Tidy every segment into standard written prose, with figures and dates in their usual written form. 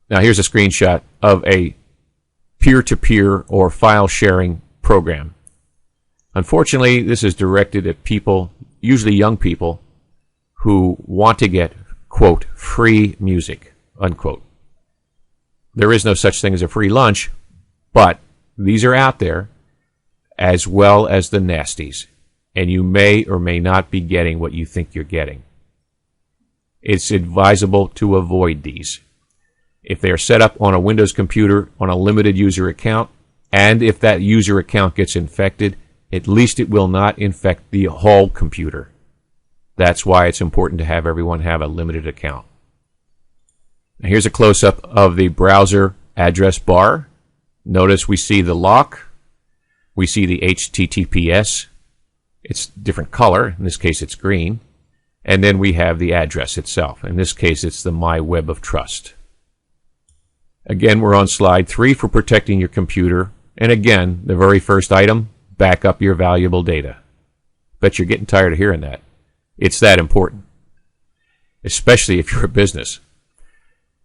Now here's a screenshot of a peer-to-peer or file sharing program. Unfortunately, this is directed at people, usually young people, who want to get, quote, free music, unquote. There is no such thing as a free lunch, but these are out there, as well as the nasties, and you may or may not be getting what you think you're getting. It's advisable to avoid these. If they are set up on a Windows computer on a limited user account, and if that user account gets infected, at least it will not infect the whole computer. That's why it's important to have everyone have a limited account. Now here's a close-up of the browser address bar. Notice we see the lock. We see the HTTPS. It's different color. In this case, it's green. And then we have the address itself. In this case, it's the My Web of Trust. Again, we're on slide 3 for protecting your computer. And again, the very first item, back up your valuable data. Bet you're getting tired of hearing that. It's that important, especially if you're a business.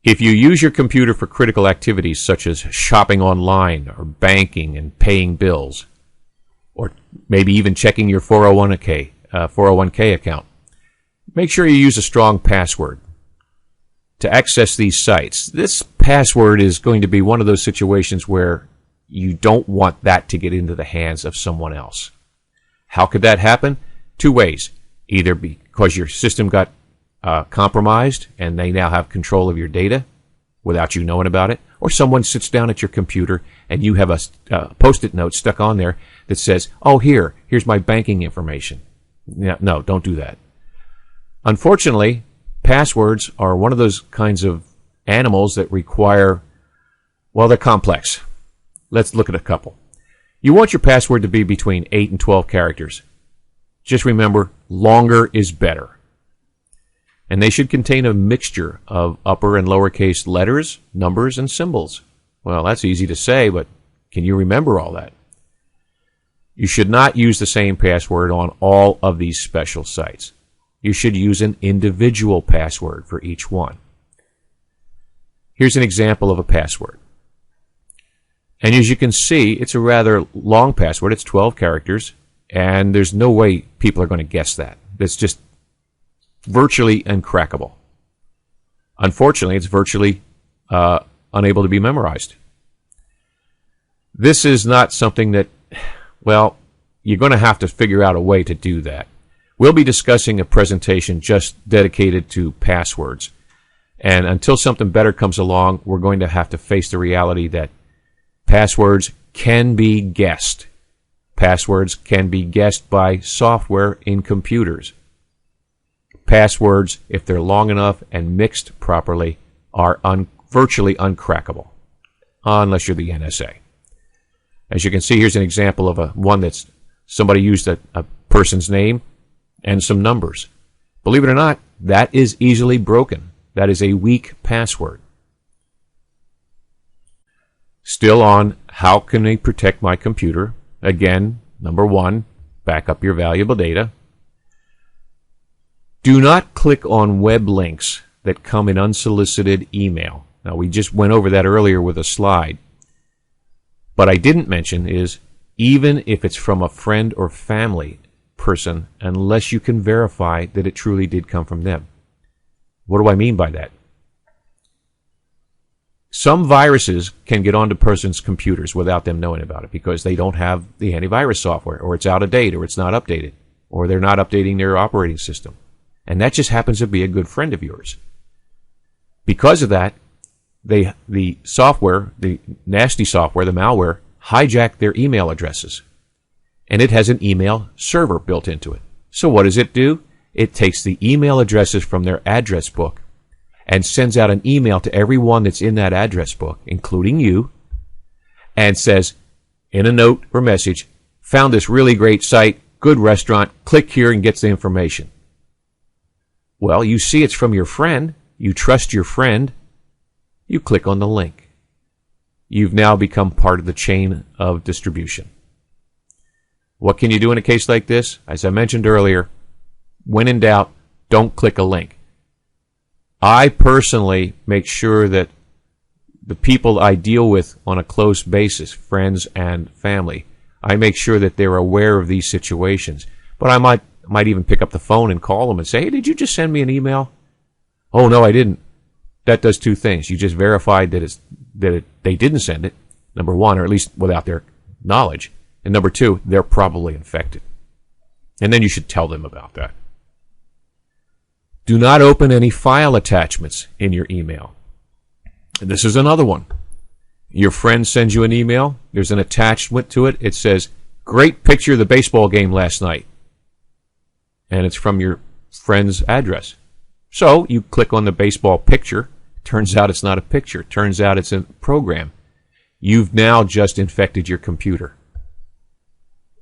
If you use your computer for critical activities such as shopping online or banking and paying bills, or maybe even checking your 401k account, make sure you use a strong password to access these sites. This password is going to be one of those situations where you don't want that to get into the hands of someone else. How could that happen? 2 ways. Either because your system got compromised and they now have control of your data without you knowing about it, or someone sits down at your computer and you have a post-it note stuck on there that says, oh, here's my banking information. No, don't do that. Unfortunately, passwords are one of those kinds of animals that require, well, they're complex. Let's look at a couple. You want your password to be between 8 and 12 characters. Just remember, longer is better. And they should contain a mixture of upper and lowercase letters, numbers, and symbols. Well, that's easy to say, but can you remember all that? You should not use the same password on all of these special sites. You should use an individual password for each one. Here's an example of a password. And as you can see, it's a rather long password. It's 12 characters, and there's no way people are going to guess that. That's just virtually uncrackable. Unfortunately, it's virtually unable to be memorized. This is not something that, well, you're going to have to figure out a way to do that. We'll be discussing a presentation just dedicated to passwords. And until something better comes along, we're going to have to face the reality that passwords can be guessed. Passwords can be guessed by software in computers. Passwords, if they're long enough and mixed properly, are virtually uncrackable, unless you're the NSA. As you can see, here's an example of one that's somebody used a person's name and some numbers. Believe it or not, that is easily broken. That is a weak password. Still on how can I protect my computer? Again, number 1, back up your valuable data. Do not click on web links that come in unsolicited email. Now, we just went over that earlier with a slide. What I didn't mention is, even if it's from a friend or family person, unless you can verify that it truly did come from them. What do I mean by that? Some viruses can get onto persons' computers without them knowing about it because they don't have the antivirus software, or it's out of date, or it's not updated, or they're not updating their operating system. And that just happens to be a good friend of yours. Because of that, the software, the nasty software, the malware, hijacked their email addresses. And it has an email server built into it. So what does it do? It takes the email addresses from their address book and sends out an email to everyone that's in that address book, including you, and says, in a note or message, found this really great site, good restaurant, click here and gets the information. Well, you see it's from your friend, you trust your friend, you click on the link. You've now become part of the chain of distribution. What can you do in a case like this? As I mentioned earlier, when in doubt, don't click a link. I personally make sure that the people I deal with on a close basis, friends and family, I make sure that they're aware of these situations. But I might even pick up the phone and call them and say, hey, did you just send me an email? Oh, no, I didn't. That does two things. You just verified that they didn't send it, number one, or at least without their knowledge. And number two, they're probably infected. And then you should tell them about that. Do not open any file attachments in your email. And this is another one. Your friend sends you an email. There's an attachment to it. It says, great picture of the baseball game last night. And it's from your friend's address. So you click on the baseball picture. Turns out it's not a picture. Turns out it's a program. You've now just infected your computer.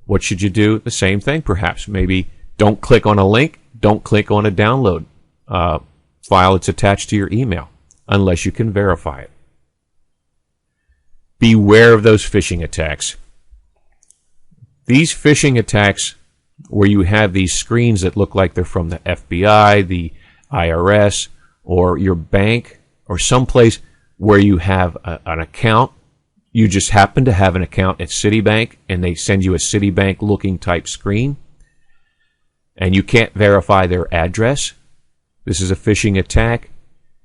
What should you do? The same thing, perhaps. Maybe don't click on a link. Don't click on a download file that's attached to your email unless you can verify it. Beware of those phishing attacks. These phishing attacks where you have these screens that look like they're from the FBI, the IRS, or your bank, or someplace where you have an account. You just happen to have an account at Citibank, and they send you a Citibank-looking type screen, and you can't verify their address. This is a phishing attack.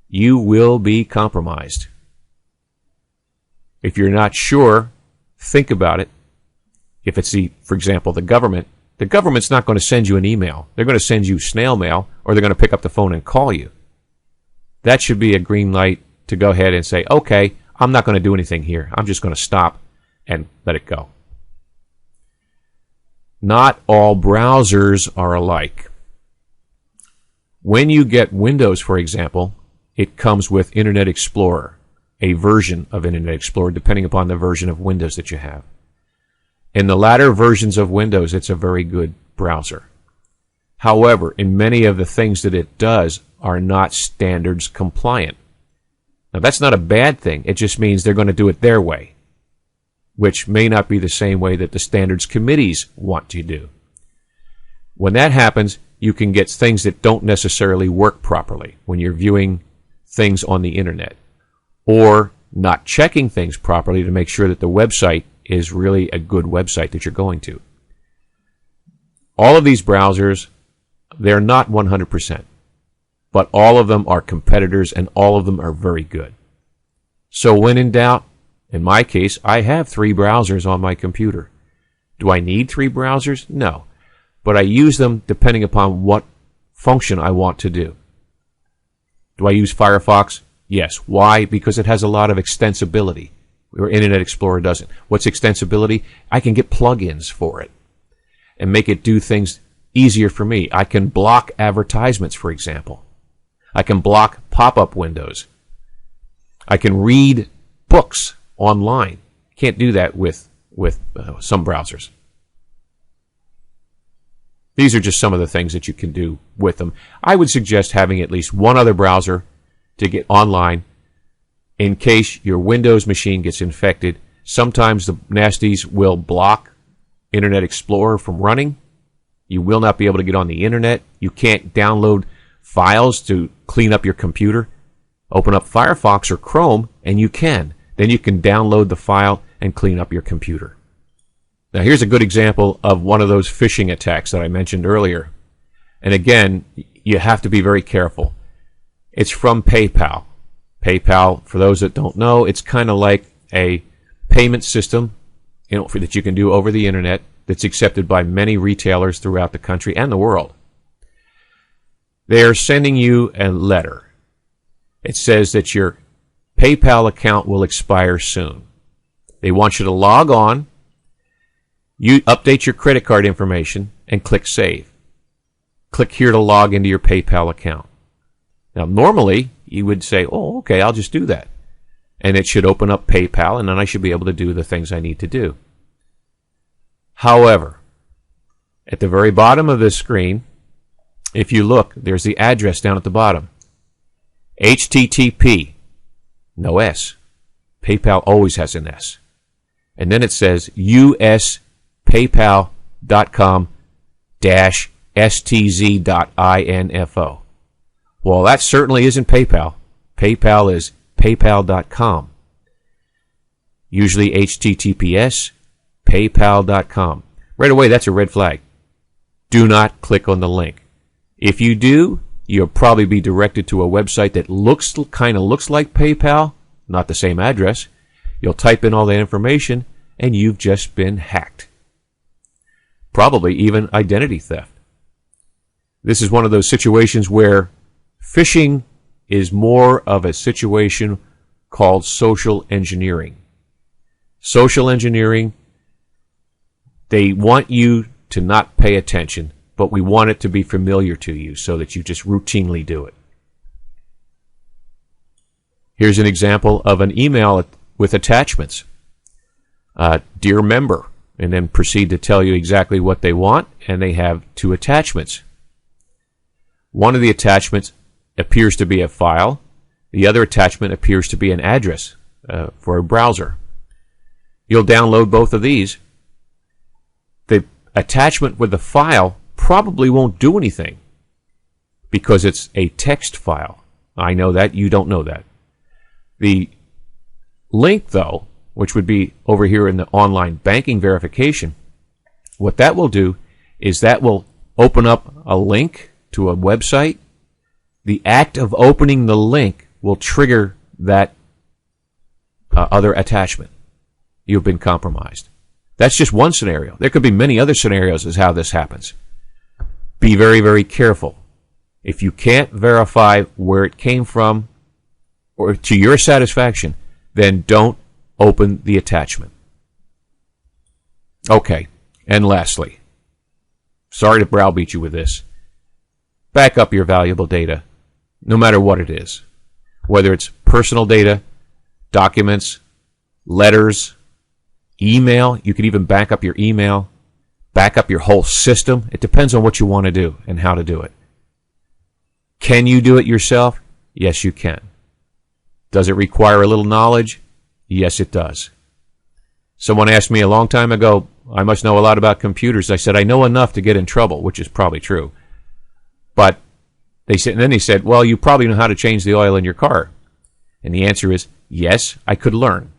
You will be compromised. If you're not sure, think about it. If it's for example, the government's not going to send you an email. They're going to send you snail mail, or they're going to pick up the phone and call you. That should be a green light to go ahead and say, okay, I'm not going to do anything here. I'm just going to stop and let it go. Not all browsers are alike. When you get Windows, for example, it comes with Internet Explorer, a version of Internet Explorer, depending upon the version of Windows that you have. In the latter versions of Windows, it's a very good browser. However, in many of the things that it does are not standards compliant. Now, that's not a bad thing. It just means they're going to do it their way, which may not be the same way that the standards committees want to do. When that happens, you can get things that don't necessarily work properly when you're viewing things on the internet, or not checking things properly to make sure that the website is really a good website that you're going to. All of these browsers, they're not 100%, but all of them are competitors and all of them are very good. So when in doubt, in my case, I have 3 browsers on my computer. Do I need 3 browsers? No. But I use them depending upon what function I want to do. Do I use Firefox? Yes. Why? Because it has a lot of extensibility, where Internet Explorer doesn't. What's extensibility? I can get plugins for it and make it do things easier for me. I can block advertisements, for example. I can block pop-up windows. I can read books online. Can't do that with some browsers. These are just some of the things that you can do with them. I would suggest having at least one other browser to get online in case your Windows machine gets infected. Sometimes the nasties will block Internet Explorer from running. You will not be able to get on the internet. You can't download files to clean up your computer. Open up Firefox or Chrome and you can. Then you can download the file and clean up your computer. Now here's a good example of one of those phishing attacks that I mentioned earlier. And again, you have to be very careful. It's from PayPal. PayPal, for those that don't know, it's kind of like a payment system that you can do over the internet that's accepted by many retailers throughout the country and the world. They're sending you a letter. It says that your PayPal account will expire soon. They want you to log on, you update your credit card information, and click Save. Click here to log into your PayPal account. Now, normally, you would say, oh, okay, I'll just do that. And it should open up PayPal, and then I should be able to do the things I need to do. However, at the very bottom of this screen, if you look, there's the address down at the bottom. HTTP, no S. PayPal always has an S. And then it says uspaypal.com-stz.info. Well, that certainly isn't PayPal. PayPal is paypal.com. usually HTTPS, PayPal.com. Right away, that's a red flag. Do not click on the link. If you do, you'll probably be directed to a website that kind of looks like PayPal, not the same address. You'll type in all that information, and you've just been hacked. Probably even identity theft. This is one of those situations where phishing is more of a situation called social engineering. Social engineering, they want you to not pay attention, but we want it to be familiar to you so that you just routinely do it. Here's an example of an email with attachments. Dear member, and then proceed to tell you exactly what they want, and they have 2 attachments. One of the attachments appears to be a file. The other attachment appears to be an address for a browser. You'll download both of these. The attachment with the file probably won't do anything because it's a text file. I know that. You don't know that. The link, though, which would be over here in the online banking verification, what that will do is that will open up a link to a website. The act of opening the link will trigger that other attachment. You've been compromised. That's just one scenario. There could be many other scenarios as how this happens. Be very, very careful. If you can't verify where it came from or to your satisfaction, then don't open the attachment. Okay, and lastly, sorry to browbeat you with this, back up your valuable data, no matter what it is. Whether it's personal data, documents, letters, email, you could even back up your email, back up your whole system. It depends on what you want to do and how to do it. Can you do it yourself? Yes, you can. Does it require a little knowledge? Yes, it does. Someone asked me a long time ago, I must know a lot about computers. I said, I know enough to get in trouble, which is probably true. But and then he said, well, you probably know how to change the oil in your car. And the answer is, yes, I could learn.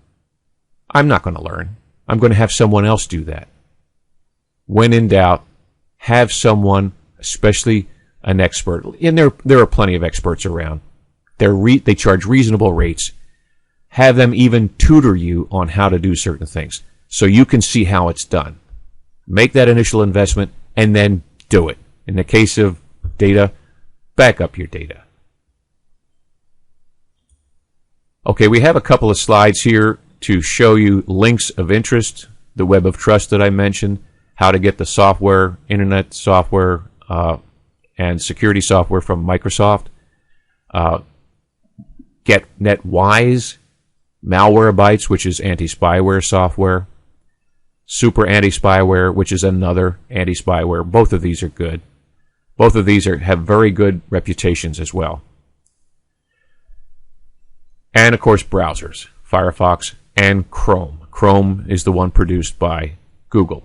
I'm not going to learn. I'm going to have someone else do that. When in doubt, have someone, especially an expert. And there are plenty of experts around. They charge reasonable rates. Have them even tutor you on how to do certain things so you can see how it's done. Make that initial investment and then do it. In the case of data, back up your data. Okay, we have a couple of slides here to show you links of interest, the Web of Trust that I mentioned, how to get the software, internet software, and security software from Microsoft. Get NetWise, Malwarebytes, which is anti-spyware software, Super Anti-Spyware, which is another anti-spyware. Both of these are good. Both of these have very good reputations as well. And, of course, browsers, Firefox and Chrome. Chrome is the one produced by Google.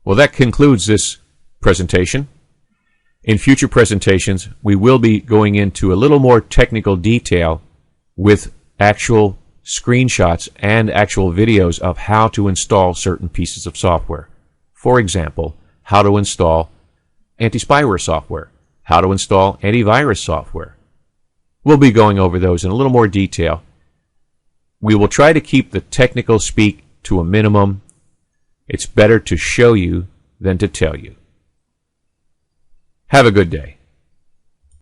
Well, that concludes this presentation. In future presentations, we will be going into a little more technical detail with actual screenshots and actual videos of how to install certain pieces of software. For example, how to install anti-spyware software, how to install antivirus software. We'll be going over those in a little more detail. We will try to keep the technical speak to a minimum. It's better to show you than to tell you. Have a good day.